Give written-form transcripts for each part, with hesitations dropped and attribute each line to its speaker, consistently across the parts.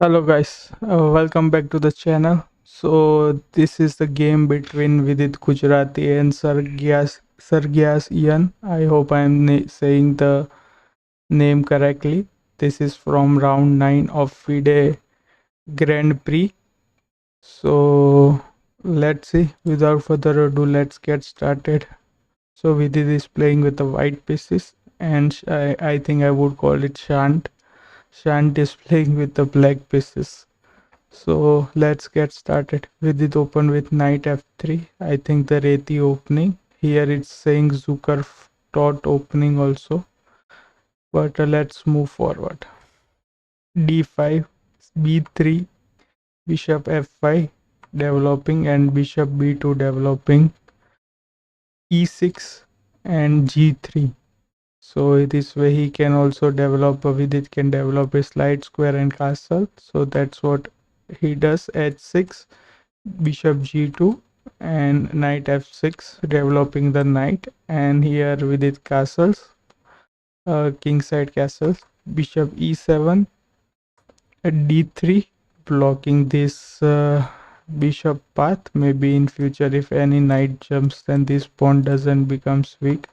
Speaker 1: Hello guys, welcome back to the channel. So this is the game between Vidit Gujrathi and Sargsyan. I hope I am saying the name correctly. This is from round 9 of FIDE Grand Prix. So let's see, without further ado, let's get started. So Vidit is playing with the white pieces and I think I would call it Shant. Shant is playing with the black pieces. So let's get started. With it open with knight f3. I think the Reti opening. Here it's saying Zucker dot opening also. But let's move forward. d5, b3, bishop f5 developing and bishop b2 developing. e6 and g3. So this way he can also develop, Vidit can develop a slide square and castle. So that's what he does. h6, bishop g2 and knight f6 developing the knight, and here with it castles, kingside castles, bishop e7, d3 blocking this bishop path. Maybe in future if any knight jumps, then this pawn doesn't becomes weak.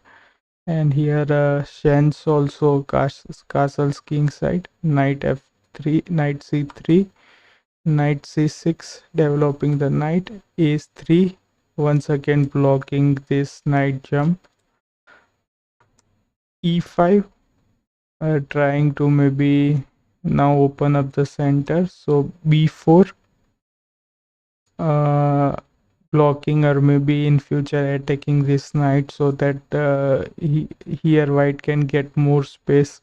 Speaker 1: And here Shant's also castles kingside, knight f3, knight c3, knight c6 developing the knight, a3 once again blocking this knight jump, e5 trying to maybe now open up the center, so b4 blocking or maybe in future attacking this knight so that here white can get more space.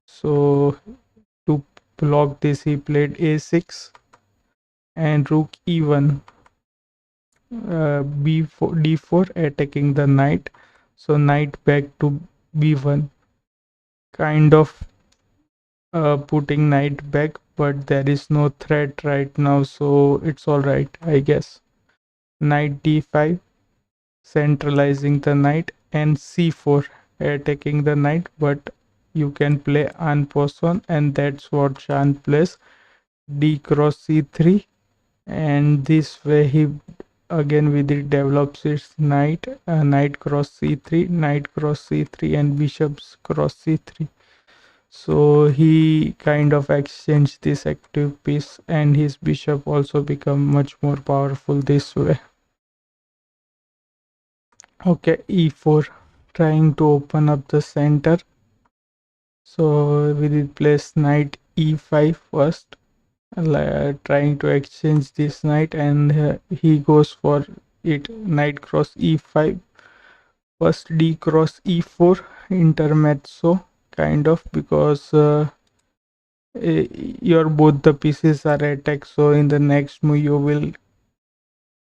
Speaker 1: So to block this he played a6 and rook e1, b4 d4 attacking the knight, so knight back to b1, kind of putting knight back, but there is no threat right now, so it's all right, I guess. Knight d5 centralizing the knight, and c4 attacking the knight, but you can play en passant, and that's what Shant plays, d cross c3, and this way he again with it develops its knight, knight cross c3, knight cross c3, and bishops cross c3. So he kind of exchanged this active piece, and his bishop also become much more powerful this way. Okay, e4 trying to open up the center. So with it place knight e5 first, trying to exchange this knight, and he goes for it, knight cross e5, first d cross e4 intermezzo, kind of, because your both the pieces are attacked, so in the next move you will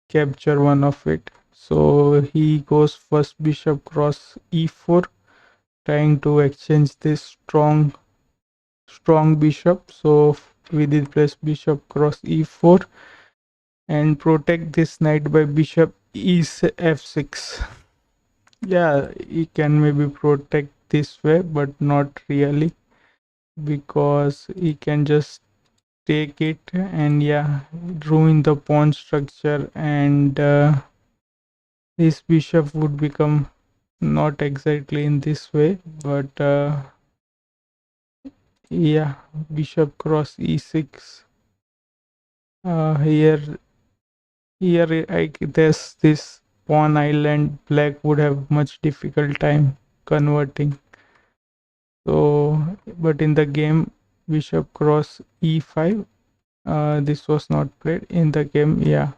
Speaker 1: capture one of it. So he goes first bishop cross e4, trying to exchange this strong bishop. So with it place bishop cross e4 and protect this knight by bishop f6. Yeah, he can maybe protect this way, but not really, because he can just take it and yeah, ruin the pawn structure, and his bishop would become not exactly in this way, but yeah, bishop cross e6. Here I guess this pawn island black would have much difficult time converting. So but in the game bishop cross e5, this was not played in the game. Yeah,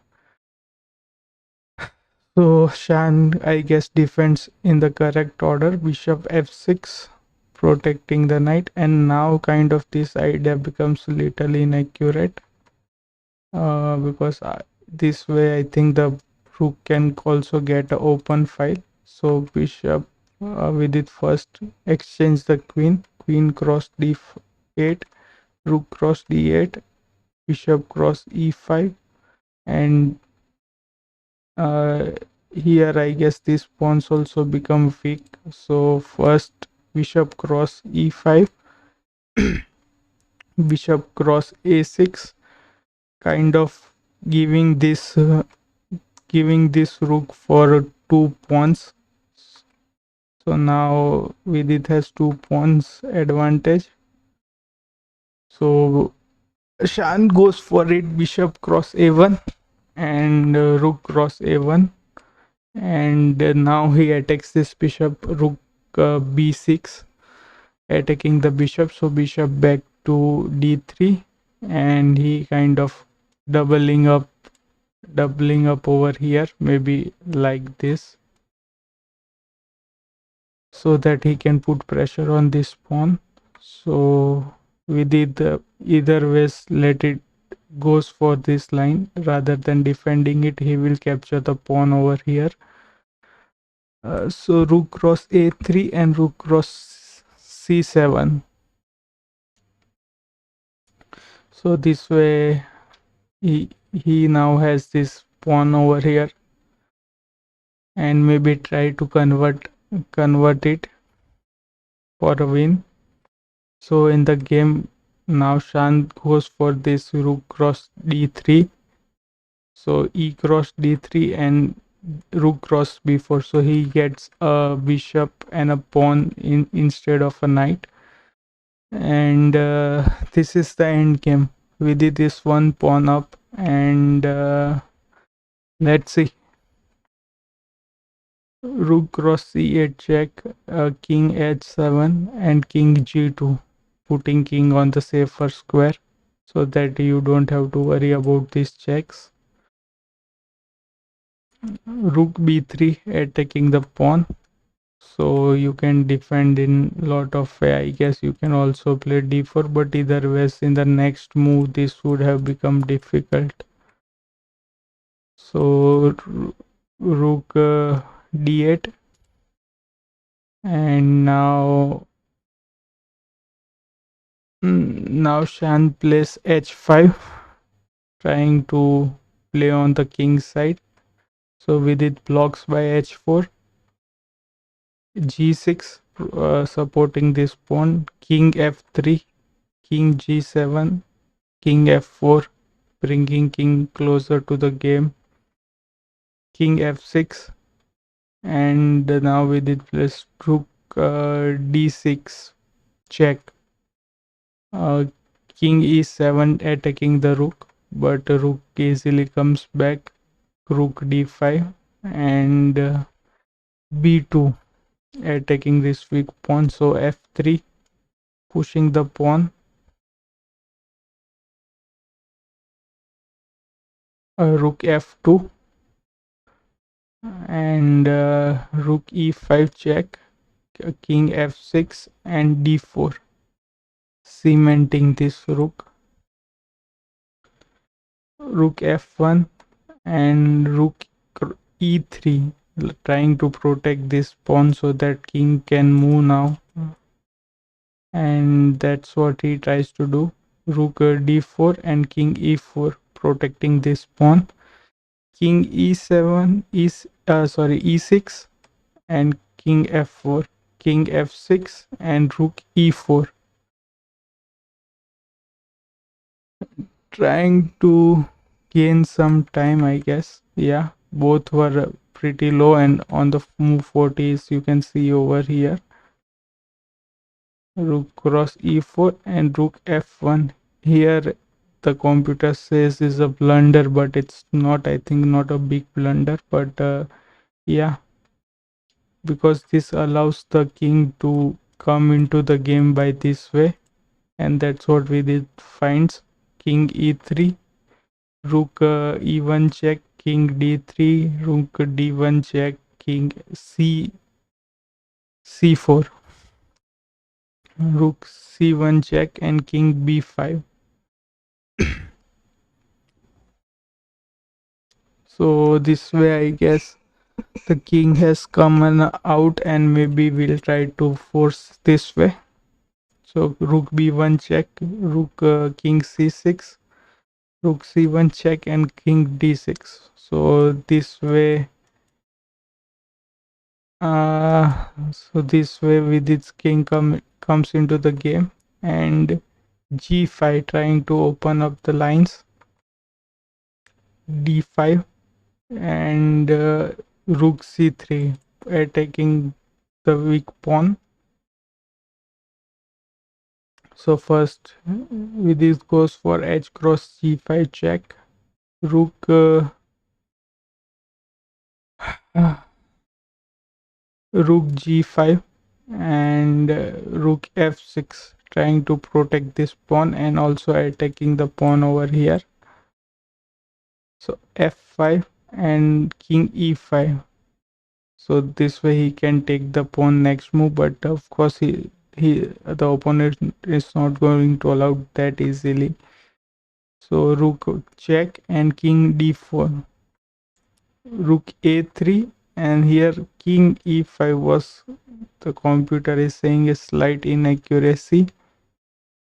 Speaker 1: so Shan, I guess, defends in the correct order, bishop f6 protecting the knight, and now kind of this idea becomes little inaccurate, because this way I think the rook can also get an open file. So bishop with it first exchange the queen cross d8, rook cross d8, bishop cross e5, and here I guess these pawns also become weak. So first bishop cross e5 bishop cross a6, kind of giving this rook for 2 pawns. So now Vidit has 2 pawns advantage. So Shant goes for it, bishop cross a1 and rook cross a1, and now he attacks this bishop, rook b6, attacking the bishop. So bishop back to d3, and he kind of doubling up over here, maybe like this, so that he can put pressure on this pawn. So we did either ways, let it goes for this line rather than defending it. He will capture the pawn over here. So rook cross a3 and rook cross c7. So this way he now has this pawn over here, and maybe try to convert it for a win. So in the game now Shant goes for this rook cross d3. So e cross d3 and rook cross b4. So he gets a bishop and a pawn instead of a knight. And this is the end game. We did this one pawn up, and let's see. Rook cross c8 check, king h7 and king g2, putting king on the safer square so that you don't have to worry about these checks. Rook b3 attacking the pawn, so you can defend in lot of way. I guess you can also play d4, but either ways in the next move this would have become difficult. So rook d8, and now Shant plays h5, trying to play on the king's side. So Vidit blocks by h4, g6, supporting this pawn, king f3, king g7, king f4, bringing king closer to the game, king f6, and now Vidit plays rook d6 check, king e7 attacking the rook, but rook easily comes back, rook d5, and b2 attacking this weak pawn. So f3, pushing the pawn, rook f2, and rook e5 check, king f6 and d4, cementing this rook, rook f1 and rook e3, trying to protect this pawn so that king can move now, and that's what he tries to do. Rook d4 and king e4, protecting this pawn, king e7 e6 and king f4, king f6 and rook e4, trying to gain some time, I guess. Yeah, both were pretty low, and on the move 40s you can see over here, rook cross e4 and rook f1. Here the computer says is a blunder, but it's not. I think not a big blunder, but yeah, because this allows the king to come into the game by this way, and that's what we did finds, king e3, rook e1 check, king d3, rook d1 check, king c4, rook c1 check and king b5. So this way I guess the king has come out, and maybe we'll try to force this way. So rook b1 check, rook king c6, rook c1 check and king d6. So this way with this king comes into the game, and g5, trying to open up the lines. d5 and rook c3, attacking the weak pawn. So first Vidit goes for h cross g5 check. Rook rook g5 and rook f6, trying to protect this pawn and also attacking the pawn over here. So f5 and king e5. So this way he can take the pawn next move, but of course he the opponent is not going to allow that easily. So rook check and king d4, rook a3, and here king e5 was, the computer is saying, a slight inaccuracy,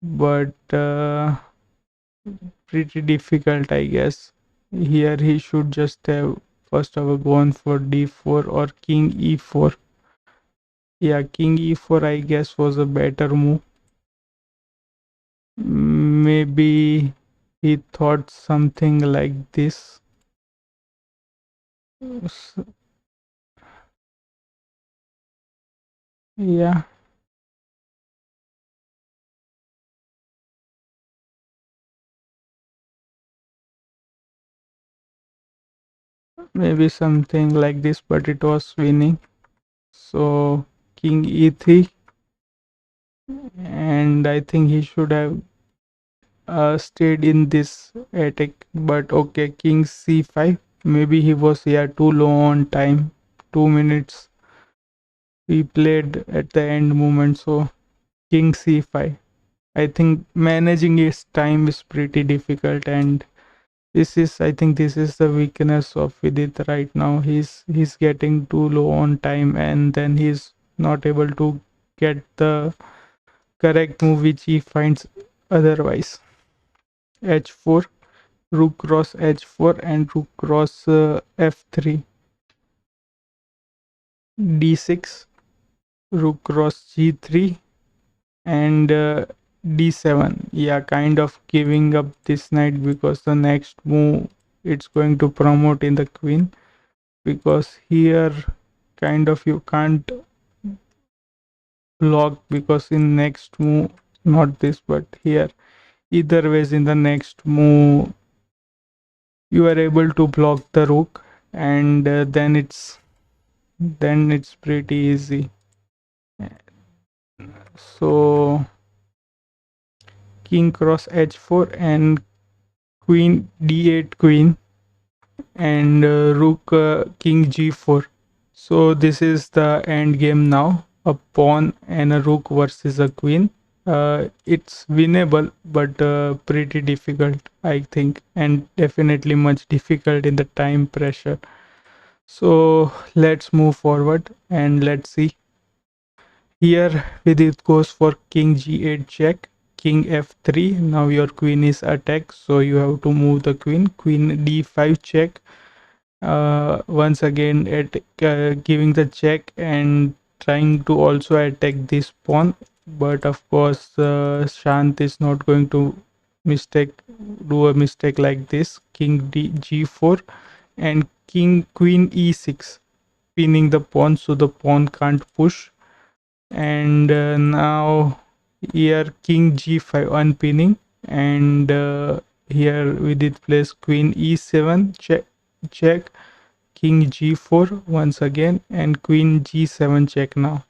Speaker 1: but pretty difficult, I guess. Here he should just have first of all gone for d4 or king e4. Yeah, king e4 I guess was a better move. Maybe he thought something like this. Yeah, maybe something like this, but it was winning. So king e3, and I think he should have stayed in this attack, but okay, king c5. Maybe he was here too low on time, 2 minutes we played at the end moment. So king c5, I think managing his time is pretty difficult, and I think this is the weakness of Vidit right now. He's getting too low on time, and then he's not able to get the correct move which he finds otherwise. h4, rook cross h4 and rook cross f3, d6, rook cross g3 and d7. Yeah, kind of giving up this knight because the next move it's going to promote in the queen, because here kind of you can't block, because in next move, not this but here, either ways in the next move you are able to block the rook, and then it's pretty easy. So king cross h4 and queen d8 queen, and rook king g4. So this is the end game now, a pawn and a rook versus a queen. It's winnable, but pretty difficult, I think, and definitely much difficult in the time pressure. So let's move forward and let's see. Here Vidit goes for king g8 check, king f3. Now your queen is attacked, so you have to move the queen. Queen d5 check. Once again at giving the check and trying to also attack this pawn, but of course Shant is not going to mistake do a mistake like this. King g4 and queen e6, pinning the pawn so the pawn can't push. And now here king g5 unpinning, and here we did place queen e7 check, king g4 once again, and queen g7 check. Now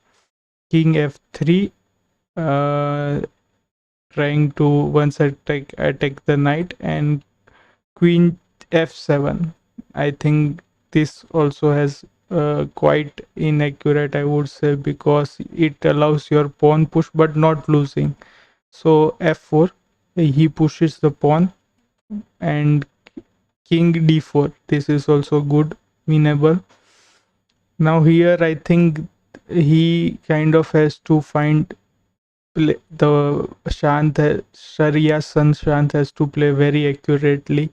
Speaker 1: king f3, uh, trying to once attack the knight, and queen f7. I think this also has quite inaccurate, I would say, because it allows your pawn push but not losing. So f4, he pushes the pawn, and king d4, this is also good, winnable. Now here I think he kind of has to find the Sharia's son Shant has to play very accurately.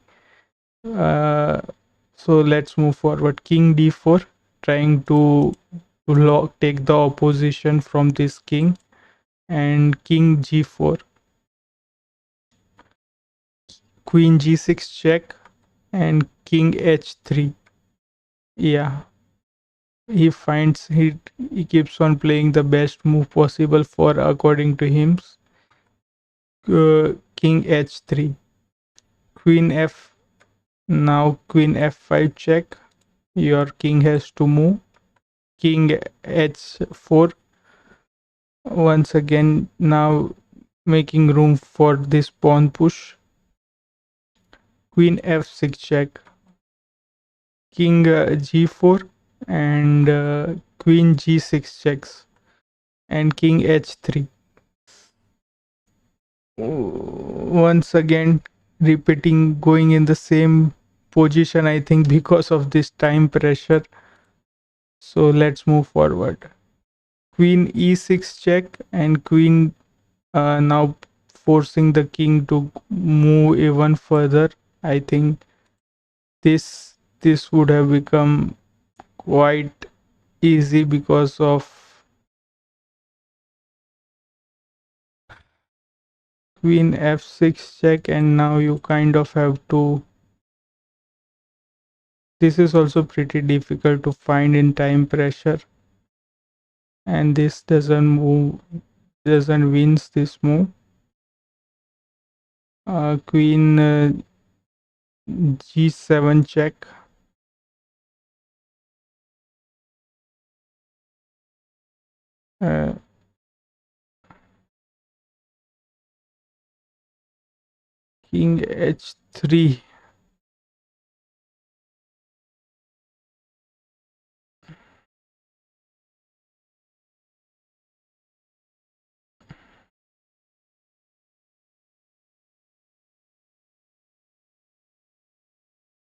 Speaker 1: So let's move forward. King d4, trying to take the opposition from this king, and king g4. queen g6 check and king h3. Yeah, he keeps on playing the best move possible for according to him. King h3, queen f. Now queen f5 check. Your king has to move. King h4. Once again, now making room for this pawn push. Queen f6 check. King g4 and queen g6 checks and king h3. Once again repeating, going in the same position, I think, because of this time pressure. So let's move forward. Queen e6 check and queen now forcing the king to move even further. I think this would have become quite easy because of queen f6 check, and now you kind of have to. This is also pretty difficult to find in time pressure, and this doesn't wins this move. Queen g7 check. uh, King h3.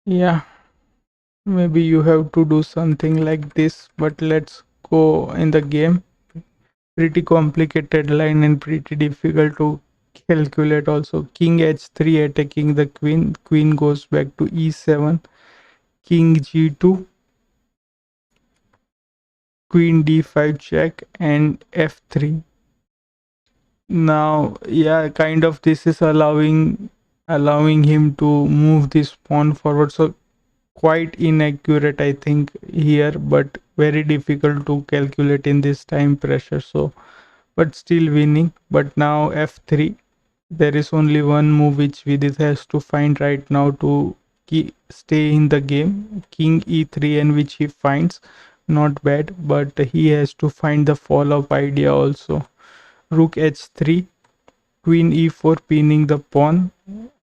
Speaker 1: Yeah, maybe you have to do something like this, but let's go in the game. Pretty complicated line and pretty difficult to calculate also. King h3 attacking the queen. Queen goes back to e7. King g2. Queen d5 check and f3. Now, yeah, kind of this is allowing him to move this pawn forward. So quite inaccurate, I think, here, but very difficult to calculate in this time pressure. So, but still winning. But now f3. There is only one move which Vidit has to find right now to stay in the game. King e3, and which he finds. Not bad, but he has to find the follow-up idea also. Rook h3, queen e4 pinning the pawn.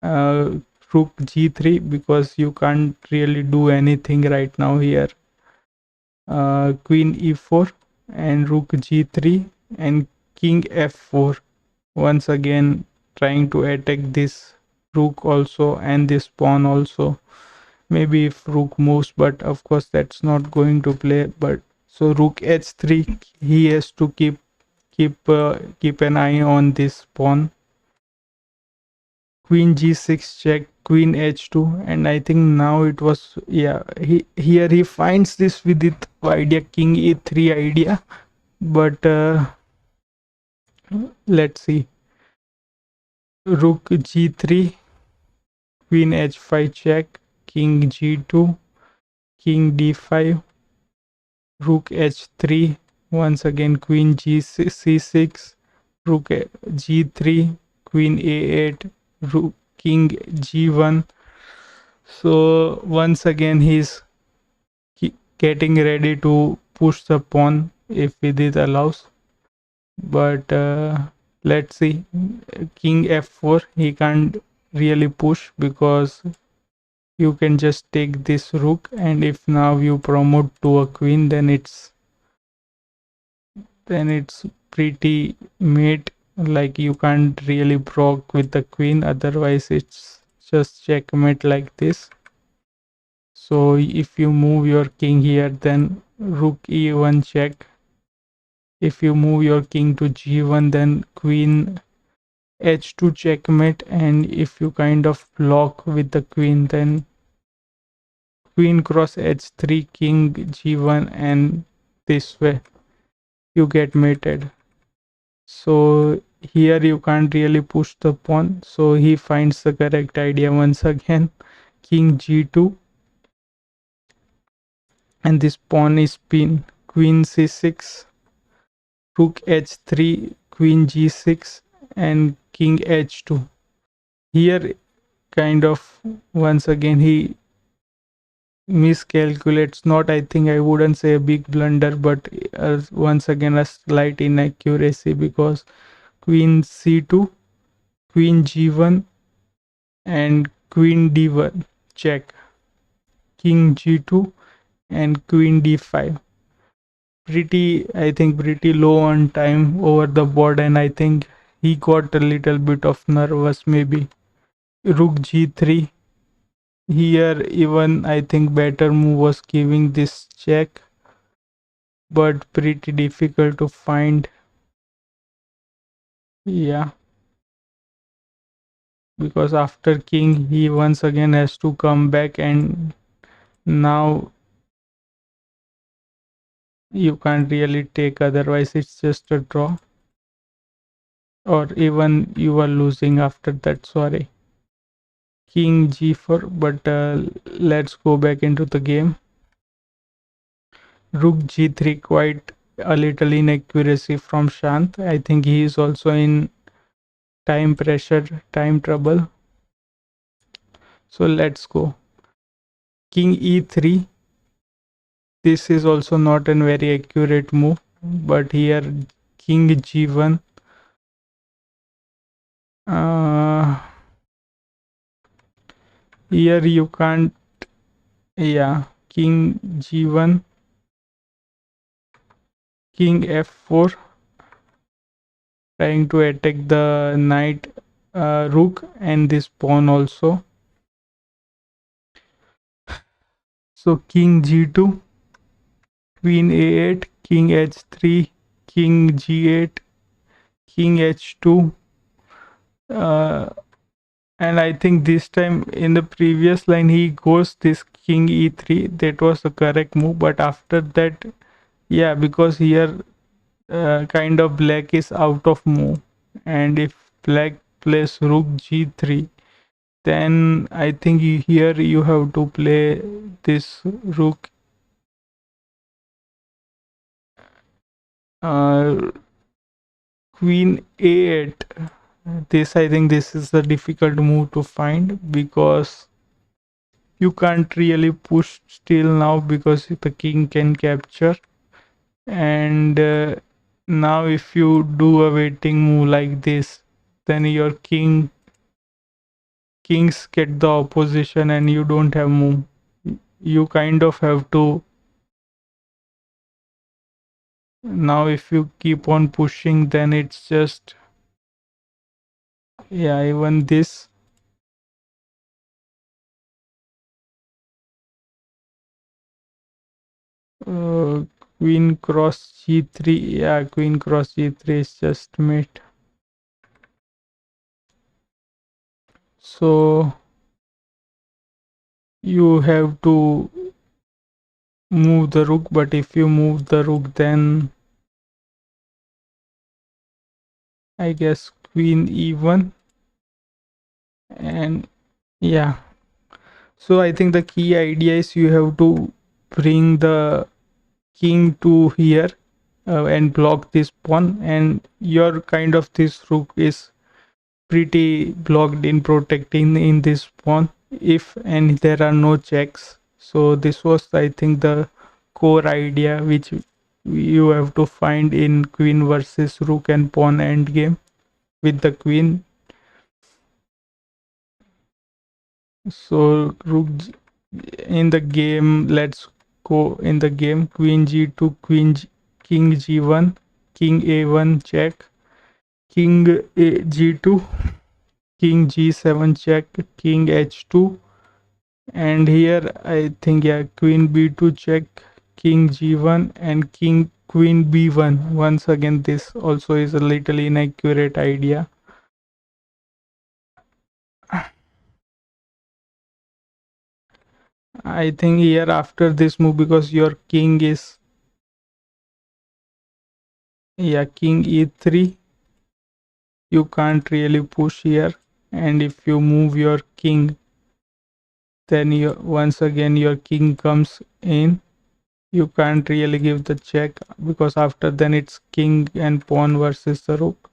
Speaker 1: Rook g3, because you can't really do anything right now here. Queen e4 and rook g3 and king f4. Once again trying to attack this rook also and this pawn also. Maybe if rook moves, but of course that's not going to play. But so rook h3, he has to keep an eye on this pawn. Queen g6 check, queen h2, and I think now it was, yeah, he finds this with it idea, king e3 idea, but let's see. Rook g3, queen h5 check, king g2, king d5, rook h3, once again queen c6, rook g3, queen a8, rook king g1. So once again he's getting ready to push the pawn if Vidit allows, but let's see. King f4, he can't really push because you can just take this rook, and if now you promote to a queen, then it's pretty mate. Like you can't really proc with the queen, otherwise it's just checkmate like this. So if you move your king here, then rook e1 check. If you move your king to g1, then queen h2 checkmate, and if you kind of block with the queen, then queen cross h3, king g1, and this way you get mated. So here you can't really push the pawn, so he finds the correct idea once again. King g2, and this pawn is pinned. Queen c6, rook h3, queen g6, and king h2. Here kind of once again he miscalculates. Not, I think I wouldn't say a big blunder, but once again a slight inaccuracy, because queen c2, queen g1, and queen d1 check, king g2, and queen d5. I think pretty low on time over the board, and I think he got a little bit of nervous maybe. Rook g3. Here even I think better move was giving this check, but pretty difficult to find. Yeah, because after king he once again has to come back, and now you can't really take, otherwise it's just a draw, or even you are losing after that. Sorry. King g4, but let's go back into the game. Rook g3, quite a little inaccuracy from Shant. I think he is also in time pressure, time trouble. So let's go. King e3. This is also not a very accurate move, but here king g1. Here you can't. Yeah, king g1, king f4, trying to attack the knight, rook, and this pawn also. So king g2, queen a8, king h3, king g8, king h2. And I think this time in the previous line he goes this king e3. That was the correct move, but after that, yeah, because here kind of black is out of move, and if black plays rook g3, then I think here you have to play this rook, queen a8. This, I think this is a difficult move to find, because you can't really push still now because the king can capture. And now if you do a waiting move like this, then your kings get the opposition and you don't have move. You kind of have to, now if you keep on pushing, then it's just, yeah, even this. uh, Queen cross g3. Yeah, queen cross g3 is just mate. So you have to move the rook, but if you move the rook, then I guess queen e1. And yeah, so I think the key idea is you have to bring the king to here, and block this pawn, and your kind of this rook is pretty blocked in protecting in this pawn, if and there are no checks. So this was, I think, the core idea which you have to find in queen versus rook and pawn endgame with the queen. So rook in the game, let's go in the game. Queen g2, king g1, king a1 check, king g2, king g7 check, king h2, and here I think, yeah, queen b2 check, king g1, and queen b1. Once again, this also is a little inaccurate idea. I think here after this move, because your king is, yeah, king e3, you can't really push here, and if you move your king, then you once again your king comes in. You can't really give the check because after then it's king and pawn versus the rook.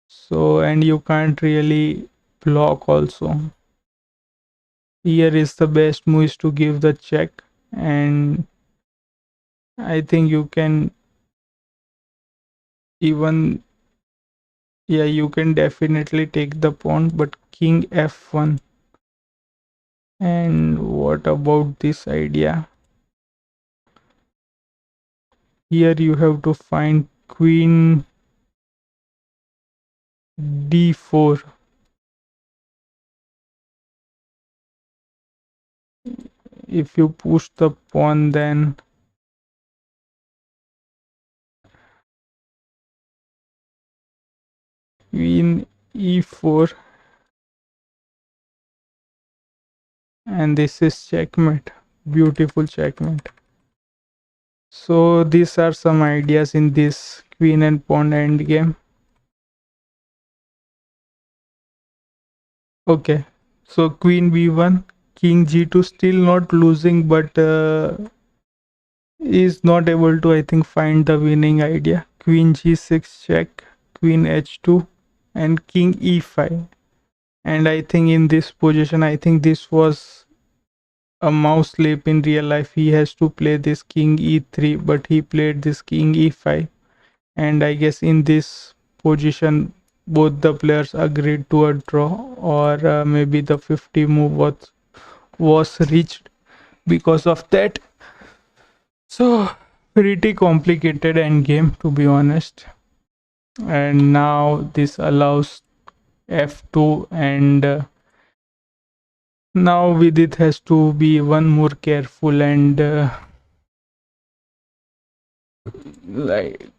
Speaker 1: So, and you can't really block also. Here is the best move is to give the check, and I think you can even, yeah, you can definitely take the pawn, but king f1. And what about this idea? Here you have to find queen d4. If you push the pawn, then queen e4, and this is checkmate. Beautiful checkmate. So these are some ideas in this queen and pawn endgame. Okay, so queen b1, king g2, still not losing, but is not able to, I think, find the winning idea. Queen g6 check, queen h2, and king e5. And I think in this position, I think this was a mouse slip in real life. He has to play this king e3, but he played this king e5. And I guess in this position, both the players agreed to a draw, or maybe the 50 move was reached because of that. So pretty complicated end game, to be honest. And now this allows f2, and now Vidit has to be one more careful, and like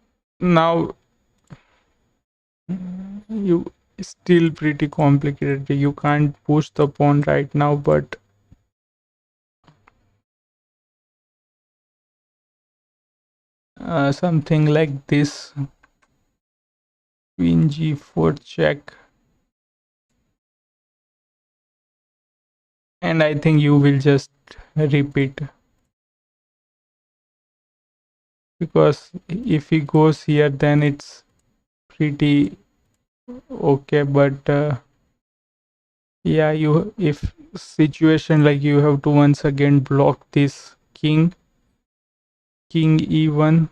Speaker 1: now you still pretty complicated. You can't push the pawn right now, but something like this, queen g4 check, and I think you will just repeat, because if he goes here then it's pretty okay, but yeah, you, if situation like you have to once again block this king e1,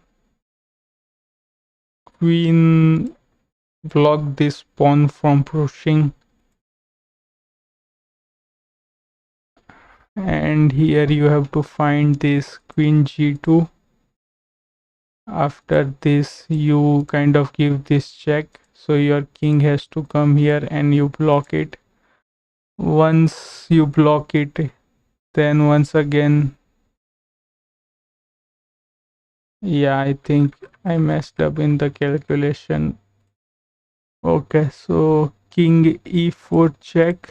Speaker 1: queen, block this pawn from pushing, and here you have to find this queen g2. After this you kind of give this check, so your king has to come here and you block it. Once you block it, then once again, yeah, I think I messed up in the calculation. Okay, so king e4 check,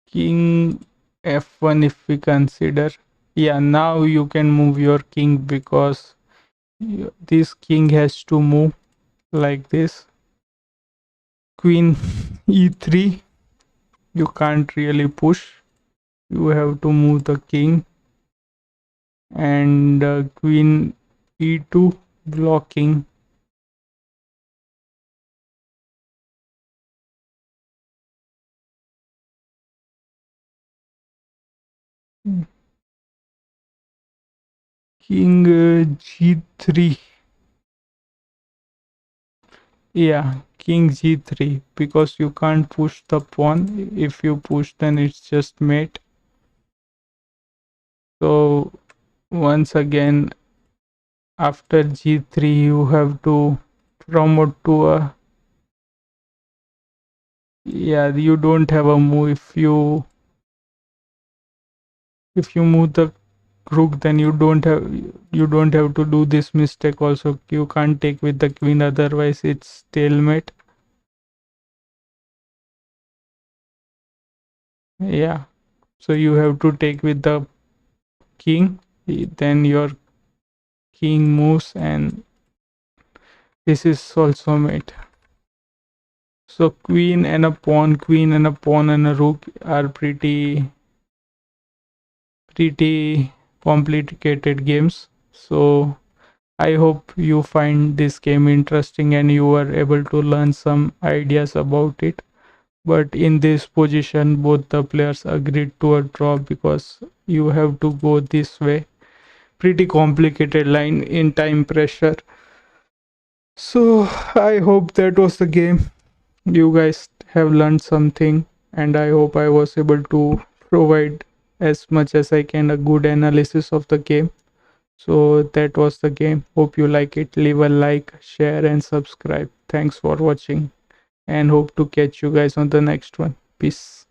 Speaker 1: king f1 if we consider. Yeah, now you can move your king because this king has to move like this. Queen e3, you can't really push, you have to move the king, and queen e2 blocking. King g3, yeah, king g3, because you can't push the pawn. If you push, then it's just mate. So once again, after g3 you have to promote to a, yeah, you don't have a move. If you move the rook, then you don't have to do this mistake also. You can't take with the queen, otherwise it's stalemate. Yeah, so you have to take with the king, then your king moves, and this is also mate. So queen and a pawn, queen and a pawn and a rook are pretty complicated games. So I hope you find this game interesting and you are able to learn some ideas about it. But in this position, both the players agreed to a draw because you have to go this way. Pretty complicated line in time pressure. So I hope that was the game. You guys have learned something, and I hope I was able to provide as much as I can a good analysis of the game. So that was the game. Hope you like it. Leave a like, share, and subscribe. Thanks for watching, and hope to catch you guys on the next one. Peace.